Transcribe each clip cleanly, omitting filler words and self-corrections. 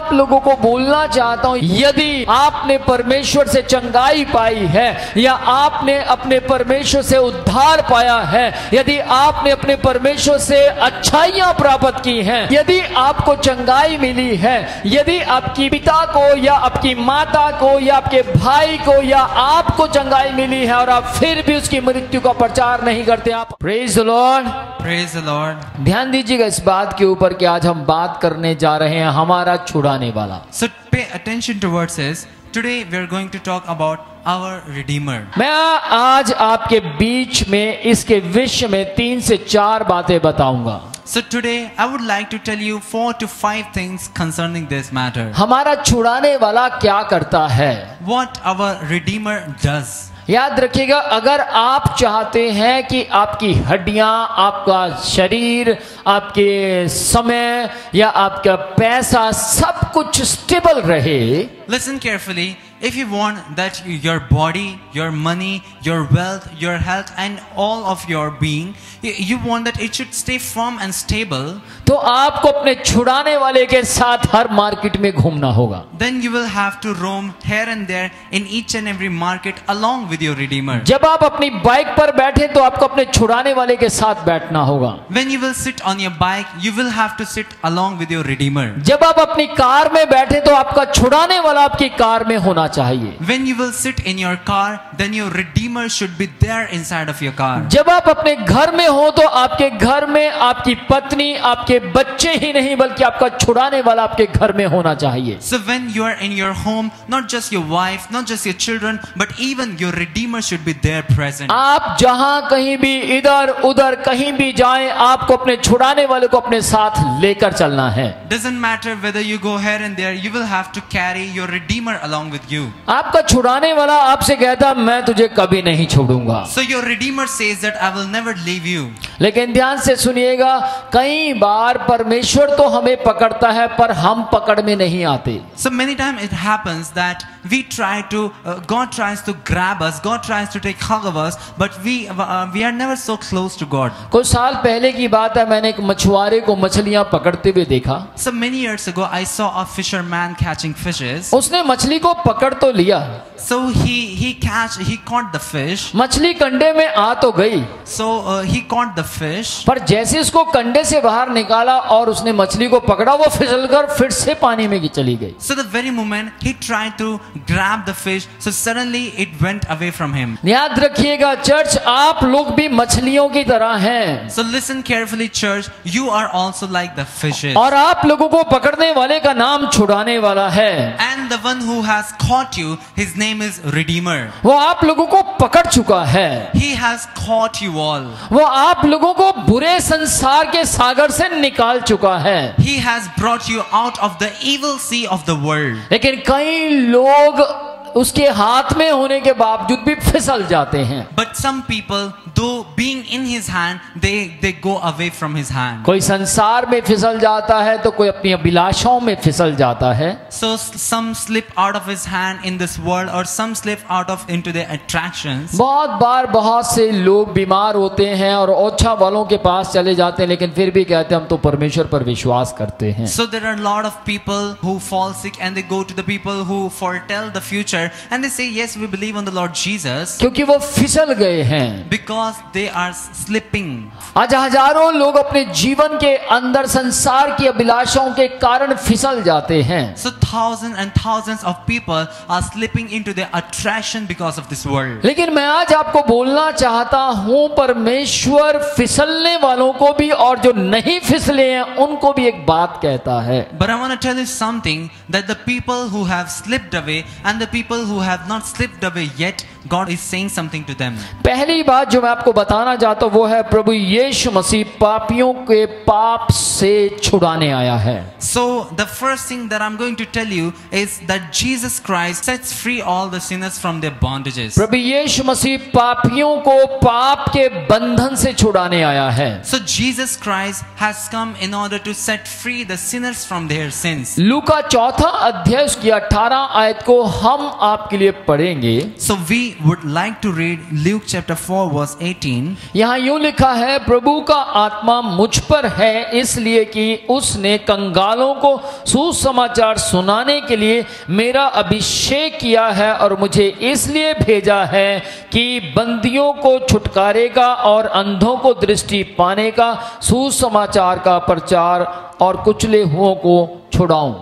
आप लोगों को बोलना चाहता हूं, यदि आपने परमेश्वर से चंगाई पाई है या आपने अपने परमेश्वर से उद्धार पाया है, यदि आपने अपने परमेश्वर से अच्छाइयां प्राप्त की हैं, यदि आपको चंगाई मिली है, यदि आपकी पिता को या आपकी माता को या आपके भाई को या आपको चंगाई मिली है और आप फिर भी उसकी मृत्यु का प्रचार नहीं करते, आप praise the Lord, Praise the Lord. ध्यान दीजिएगा इस बात के ऊपर कि आज हम बात करने जा रहे हैं हमारा छुड़ाने वाला। So pay attention towards this. Today we are going to talk about our Redeemer. मैं आज आपके बीच में इसके विषय में 3 से 4 बातें बताऊंगा। So today I would like to tell you 4 to 5 things concerning this matter. हमारा छुड़ाने वाला क्या करता है, What our Redeemer does. याद रखिएगा, अगर आप चाहते हैं कि आपकी हड्डियां, आपका शरीर, आपके समय या आपका पैसा सब कुछ स्टेबल रहे, Listen carefully. If you want that your body, your money, your wealth, your health and all of your being, you want that it should stay firm and stable, तो आपको अपने छुड़ाने वाले के साथ हर मार्केट में घूमना होगा। then you will have to roam here and there in each and every market along with your Redeemer. जब आप अपनी बाइक पर बैठे तो आपको अपने छुड़ाने वाले के साथ बैठना होगा। When you will sit on your bike, you will have to sit along with your Redeemer. जब आप अपनी कार में बैठे तो आपका छुड़ाने वाला आपकी कार में होना चाहिए। When you will sit in your car, then your Redeemer should be there inside of your car. जब आप अपने घर में हो तो आपके घर में आपकी पत्नी, आपके बच्चे ही नहीं बल्कि आपका छुड़ाने वाला आपके घर में होना चाहिए। So when you are in your home, not just your wife, not just your children, but even your Redeemer should be there present. आप जहां कहीं भी इधर उधर कहीं भी जाएं, आपको अपने छुड़ाने वाले को अपने साथ लेकर चलना है। Doesn't matter whether you go here and there, you will have to carry your Redeemer along with you. आपका छुड़ाने वाला आपसे कहता मैं तुझे कभी नहीं छोड़ूंगा। So your Redeemer says that I will never leave you. लेकिन ध्यान से सुनिएगा, कई बार परमेश्वर तो हमें पकड़ता है पर हम पकड़ में नहीं आते। So many times it happens that we try to, God tries to grab us, God tries to take hold of us, but we are never so close to God. कुछ साल पहले की बात है, मैंने एक मछुआरे को मछलियां पकड़ते हुए देखा। So many years ago, I saw a fisherman catching fishes. उसने मछली को पकड़ तो लिया, So he caught the fish. मछली कंडे में आ तो गई, So he caught the fish. पर जैसे उसको कंडे से बाहर निकाला और उसने मछली को पकड़ा, वो फिसलकर फिर से पानी में चली गई। So the very moment he tried to grab the fish, so suddenly it went away from him. याद रखिएगा चर्च, आप लोग भी मछलियों की तरह हैं, So listen carefully, church. You are also like the fishes. और आप लोगों को पकड़ने वाले का नाम छुड़ाने वाला है। And the one who has caught you, his name is Redeemer. वो आप लोगों को पकड़ चुका है, He has caught you all. वो आप लोगों को बुरे संसार के सागर से निकाल चुका है। He has brought you out of the evil sea of the world. लेकिन कई लोग उसके हाथ में होने के बावजूद भी फिसल जाते हैं। But some people, though being in his hand, they go away from his hand. कोई संसार में फिसल जाता है तो कोई अपनी अभिलाषाओं में फिसल जाता है। So some slip out of his hand in this world, or some slip out of into their attractions. बहुत बार बहुत से लोग बीमार होते हैं और ओछा वालों के पास चले जाते हैं, लेकिन फिर भी कहते हैं हम तो परमेश्वर पर विश्वास करते हैं। So there are a lot of people who fall sick and they go to the people who foretell the future and they say yes, we believe on the Lord Jesus, क्योंकि वो फिसल गए हैं। because they are slipping. आज हजारों लोग अपने जीवन के अंदर संसार की अभिलाषाओं के कारण फिसल जाते हैं। So thousands and thousands of people are slipping into their attraction because of this world. लेकिन मैं आज आपको बोलना चाहता हूं, परमेश्वर फिसलने वालों को भी और जो नहीं फिसले हैं उनको भी एक बात कहता है। But I want to tell you something, that the people who have slipped away and the people who have not slipped away yet, God is saying something to them. पहली बात जो मैं आपको बताना चाहता हूं वो है प्रभु यीशु मसीह पापियों के पाप से छुड़ाने आया है। So the first thing that I'm going to tell you is that Jesus Christ sets free all the sinners from their bondages. प्रभु यीशु मसीह पापियों को पाप के बंधन से छुड़ाने आया है। So Jesus Christ has come in order to set free the sinners from their sins. लूका 4 अध्याय उसकी 18 आयत को हम आपके लिए पढ़ेंगे। So we would like to read Luke chapter 4 verse 18. यहाँ यूं लिखा है, प्रभु का आत्मा मुझ पर है, इसलिए कि उसने कंगालों को सुसमाचार सुनाने के लिए मेरा अभिषेक किया है और मुझे इसलिए भेजा है कि बंदियों को छुटकारेगा और अंधों को दृष्टि पाने का, सुसमाचार का प्रचार और कुचले हुओं को छुड़ाऊं।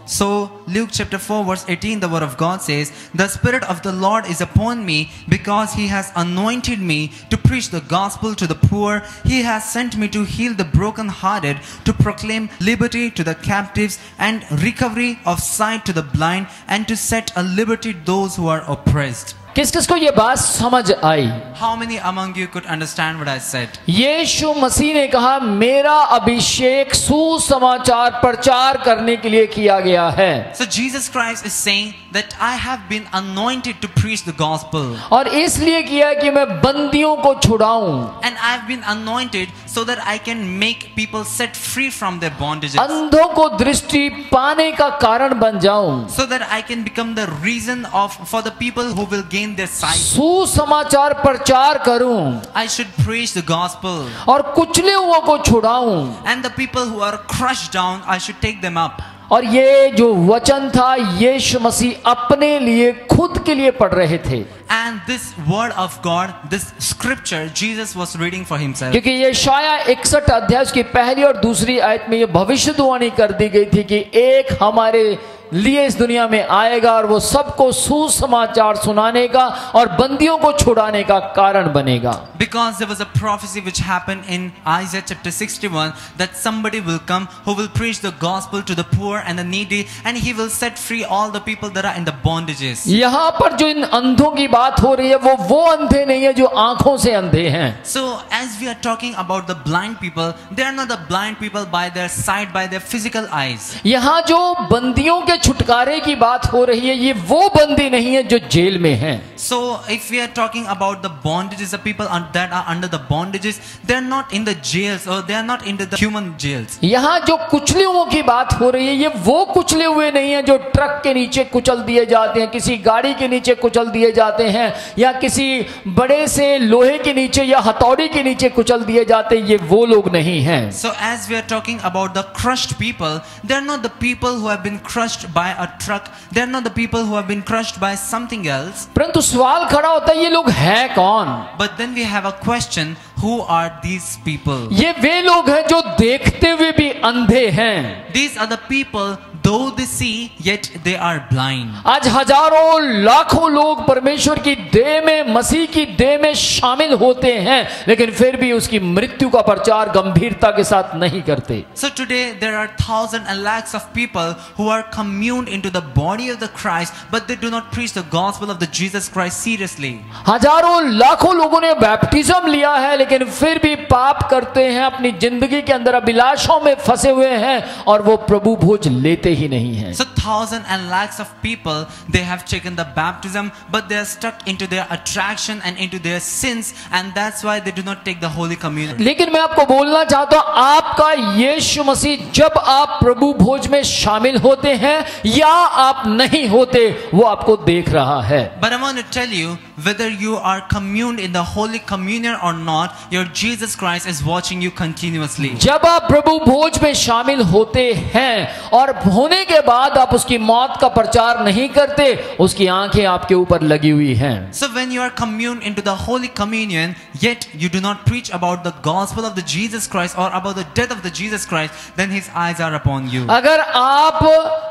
So Luke chapter 4 verse 18, the word of God says, "The Spirit of the Lord is upon me, because He has anointed me to preach the gospel to the poor. He has sent me to heal the brokenhearted, to proclaim liberty to the captives and recovery of sight to the blind, and to set at liberty those who are oppressed." किस किस को ये बात समझ आई? How many among you could understand what I said? यीशु मसीह ने कहा, मेरा अभिषेक सुसमाचार प्रचार करने के लिए किया गया है। So Jesus Christ is saying that I have been anointed to preach the gospel. और इसलिए किया कि मैं बंदियों को छुड़ाऊं, And I've been anointed so that I can make people set free from their bondages. अंधों को दृष्टि पाने का कारण बन जाऊं, So that I can become the reason for the people who will gain their sight. सुसमाचार प्रचार करूं I should preach the gospel. और कुचले हुओं को छुड़ाऊं। And the people who are crushed down, I should take them up. और ये जो वचन था, यीशु मसीह अपने लिए, खुद के लिए पढ़ रहे थे। And this word of God, this scripture, Jesus was reading for himself. क्योंकि यशाया 61 अध्याय की पहली और दूसरी आयत में ये भविष्यवाणी कर दी गई थी कि एक हमारे लिए इस दुनिया में आएगा और वो सबको सुसमाचार सुनाने का और बंदियों को छुड़ाने का कारण बनेगा। Because there was a prophecy which happened in Isaiah chapter 61 that somebody will come who will preach the gospel to the poor and the needy, and he will set free all the people that are in the bondages. यहाँ पर जो इन अंधों की बात हो रही है, वो अंधे नहीं है जो आंखों से अंधे हैं। So as we are talking about the blind people, they are not the blind people by their sight, by their physical eyes. यहाँ जो बंदियों के छुटकारे की बात हो रही है, ये वो बंदी नहीं है जो जेल में हैं। So if we are talking about the bondages, the people that are under the bondages, they are not in the jails, or they are not into the human jails. यहाँ जो कुचले हुओं की बात हो रही है, ये वो कुचले हुए नहीं है जो ट्रक के नीचे कुचल दिए जाते हैं, किसी गाड़ी के नीचे कुचल दिए जाते हैं, या किसी बड़े से लोहे के नीचे या हथौड़ी के नीचे कुचल दिए जाते हैं। ये वो लोग नहीं हैं। So as we are talking about the crushed people, they are not the people who have been crushed by a truck. They are not the people who have been crushed by something else. परंतु सवाल खड़ा होता है, ये लोग हैं कौन? But then we have a question, who are these people? ये वे लोग हैं जो देखते हुए भी अंधे हैं। These are the people, though they see, yet they are blind. आज हजारों लाखों लोग परमेश्वर की देह में, मसीह की देह में शामिल होते हैं, लेकिन फिर भी उसकी मृत्यु का प्रचार गंभीरता के साथ नहीं करते। So today there are thousands and lakhs of people who are communed into the body of the Christ, but they do not preach the gospel of the Jesus Christ seriously. हजारों लाखों लोगों ने बैप्टिज्म लिया है, लेकिन फिर भी पाप करते हैं, अपनी जिंदगी के अंदर अभिलाषों में फंसे हुए हैं और वो प्रभु भोज लेते ही नहीं हैं। So thousands and lakhs of people, they have taken the baptism, but they are stuck into their attraction and into their sins, and that's why they do not take the Holy Communion. लेकिन मैं आपको बोलना चाहता हूं, आपका यीशु मसीह, जब आप प्रभु भोज में शामिल होते हैं या आप नहीं होते, वो आपको देख रहा है। But I want to tell you, whether you are communed in the Holy Communion or not, your Jesus Christ is watching you continuously. जब आप प्रभु भोज में शामिल होते हैं और होने के बाद आप उसकी मौत का प्रचार नहीं करते, उसकी आंखें आपके ऊपर लगी हुई हैं। So when you are communed into the Holy Communion, yet you do not preach about the gospel of the Jesus Christ or about the death of the Jesus Christ, then his eyes are upon you. अगर आप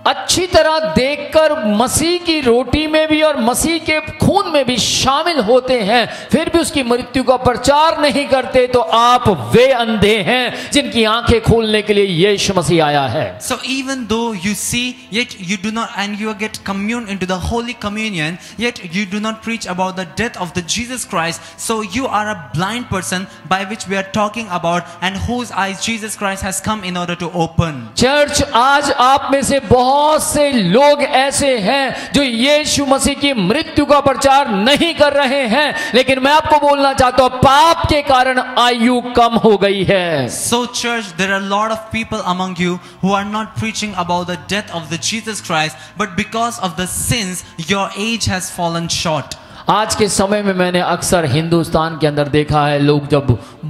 अच्छी तरह देखकर मसीह की रोटी में भी और मसीह के खून में भी शामिल होते हैं, फिर भी उसकी मृत्यु का प्रचार नहीं करते, तो आप वे अंधे हैं जिनकी आंखें खोलने के लिए यीशु मसीह आया है। So even though you see, yet you do not, and you get communed into the Holy Communion, yet you do not preach about the death of the Jesus Christ, so you are a blind person by which we are talking about, and whose eyes Jesus Christ has come in order to open. Church, आज आप में से बहुत से लोग ऐसे हैं जो यीशु मसीह की मृत्यु का प्रचार नहीं कर रहे हैं, लेकिन मैं आपको बोलना चाहता हूं, पाप के कारण आयु कम हो गई है। So church, there are a lot of people among you who are not preaching about the death of the Jesus Christ, but because of the sins, your age has fallen short. आज के समय में मैंने अक्सर हिंदुस्तान के अंदर देखा है, लोग जब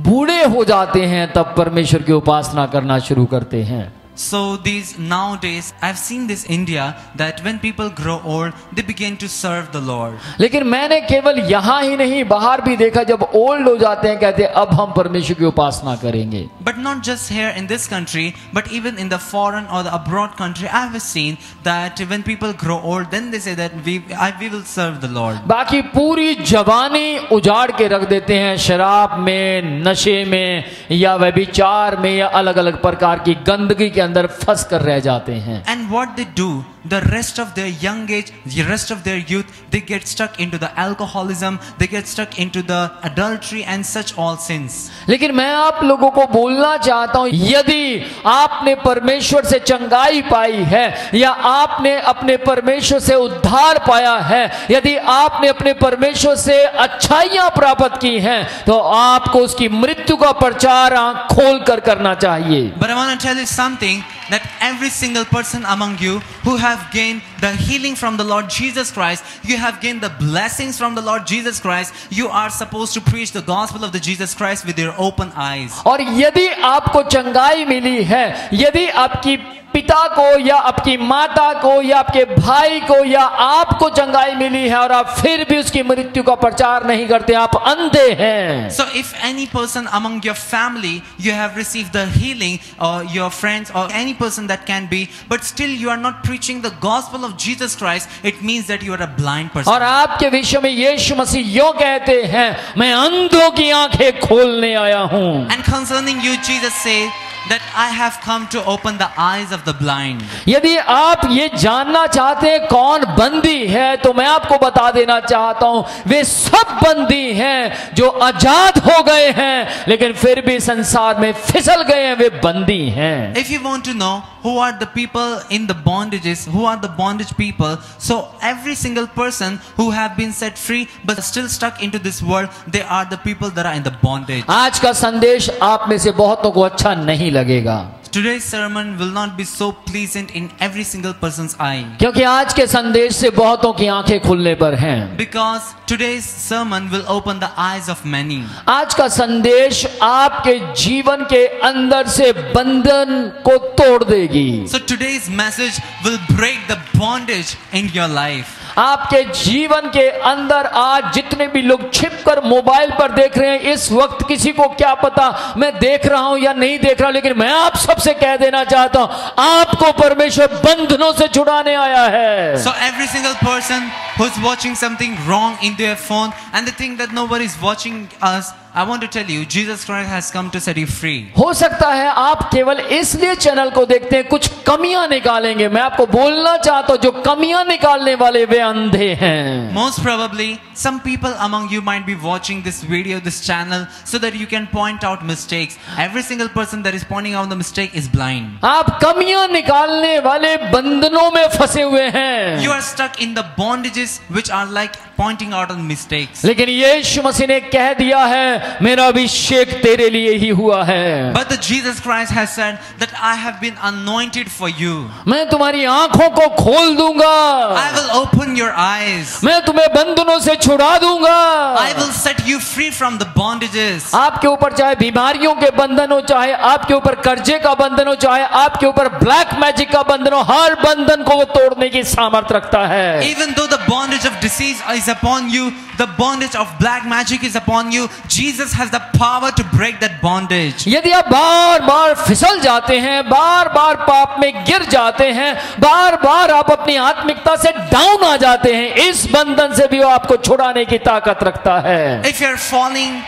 बूढ़े हो जाते हैं तब परमेश्वर की उपासना करना शुरू करते हैं। So these nowadays, I've seen this India that when people grow old, they begin to serve the Lord. लेकिन मैंने केवल यहाँ ही नहीं बाहर भी देखा, जब ओल्ड हो जाते हैं कहते हैं अब हम परमेश्वर की उपासना करेंगे। But not just here in this country, but even in the foreign or the abroad country, I have seen that when people grow old, then they say that we will serve the Lord. बाकी पूरी जवानी उजाड़ के रख देते हैं शराब में, नशे में या व्यभिचार में या अलग अलग प्रकार की गंदगी के अंदर फंस कर रह जाते हैं। And what they do, the rest of their young age, the rest of their youth, they get stuck into the alcoholism, they get stuck into the adultery and such all sins. लेकिन मैं आप लोगों को बोलना चाहता हूं, यदि आपने परमेश्वर से चंगाई पाई है या आपने अपने परमेश्वर से उद्धार पाया है, यदि आपने अपने परमेश्वर से अच्छाइयां प्राप्त की हैं, तो आपको उसकी मृत्यु का प्रचार आंख खोल कर करना चाहिए। But I want to tell you something, that every single person among you who have gained the healing from the Lord Jesus Christ, you have gained the blessings from the Lord Jesus Christ, you are supposed to preach the gospel of the Jesus Christ with your open eyes. और यदि आपको चंगाई मिली है, यदि आपकी पिता को या आपकी माता को या आपके भाई को या आपको चंगाई मिली है और आप फिर भी उसकी मृत्यु का प्रचार नहीं करते, आप अंधे हैं। So if any person among your family you have received the healing, or your friends or any person that can be, but still you are not preaching the gospel of Jesus Christ, it means that you are a blind person. और आपके विषय में यीशु मसीह यूं कहते हैं, मैं अंधों की आंखें खोलने आया हूं। And concerning you, Jesus said that I have come to open the eyes of the blind. यदि आप ये जानना चाहते हैं कौन बंदी है, तो मैं आपको बता देना चाहता हूं, वे सब बंदी हैं जो आजाद हो गए हैं लेकिन फिर भी संसार में फिसल गए हैं, वे बंदी हैं। If you want to know who are the people in the bondages, who are the bondage people, so every single person who have been set free but still stuck into this world, they are the people that are in the bondage. आज का संदेश आप में से बहुतों को अच्छा नहीं लगेगा, Today's sermon will not be so pleasant in every single person's eye, क्योंकि आज के संदेश से बहुतों की आंखें खुलने पर हैं। because today's sermon will open the eyes of many. आज का संदेश आपके जीवन के अंदर से बंधन को तोड़ देगी। So today's message will break the bondage in your life. आपके जीवन के अंदर आज जितने भी लोग छिपकर मोबाइल पर देख रहे हैं, इस वक्त किसी को क्या पता मैं देख रहा हूं या नहीं देख रहा हूं, लेकिन मैं आप सबसे कह देना चाहता हूं, आपको परमेश्वर बंधनों से छुड़ाने आया है। So every single person who's watching something wrong in their phone and they think that nobody is watching us, I want to tell you, Jesus Christ has come to set you free. हो सकता है आप केवल इसलिए channel को देखते हैं कुछ कमियां निकालेंगे, मैं आपको बोलना चाहता हूं, जो कमियां निकालने वाले वे अंधे हैं। Most probably, some people among you might be watching this video, this channel, so that you can point out mistakes. Every single person that is pointing out the mistake is blind. आप कमियां निकालने वाले बंधनों में फंसे हुए हैं। You are stuck in the bondages which are like pointing out on mistakes. लेकिन यीशु मसीह ने कह दिया है, मेरा अभिषेक तेरे लिए ही हुआ है। But the Jesus Christ has said that I have been anointed for you. मैं तुम्हारी आंखों को खोल दूंगा। I will open your eyes. मैं तुम्हें बंधनों से छुड़ा दूंगा। I will set you free from the bondages. आपके ऊपर चाहे बीमारियों के बंधन हो, चाहे आपके ऊपर कर्जे का बंधन हो, चाहे आपके ऊपर ब्लैक मैजिक का बंधन हो, हर बंधन को वो तोड़ने की सामर्थ्य रखता है। Even though the bondage of disease is upon you, the bondage of black magic is upon you, Jesus has the power to break that bondage. यदि आप बार बार फिसल जाते हैं, बार बार पाप में गिर जाते हैं, बार बार आप अपनी आत्मिकता से डाउन आ जाते हैं, इस बंधन से भी वो आपको छुड़ाने की ताकत रखता है। If you are falling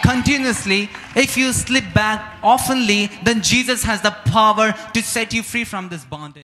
continuously, if you slip back oftenly, then Jesus has the power to set you free from this bondage.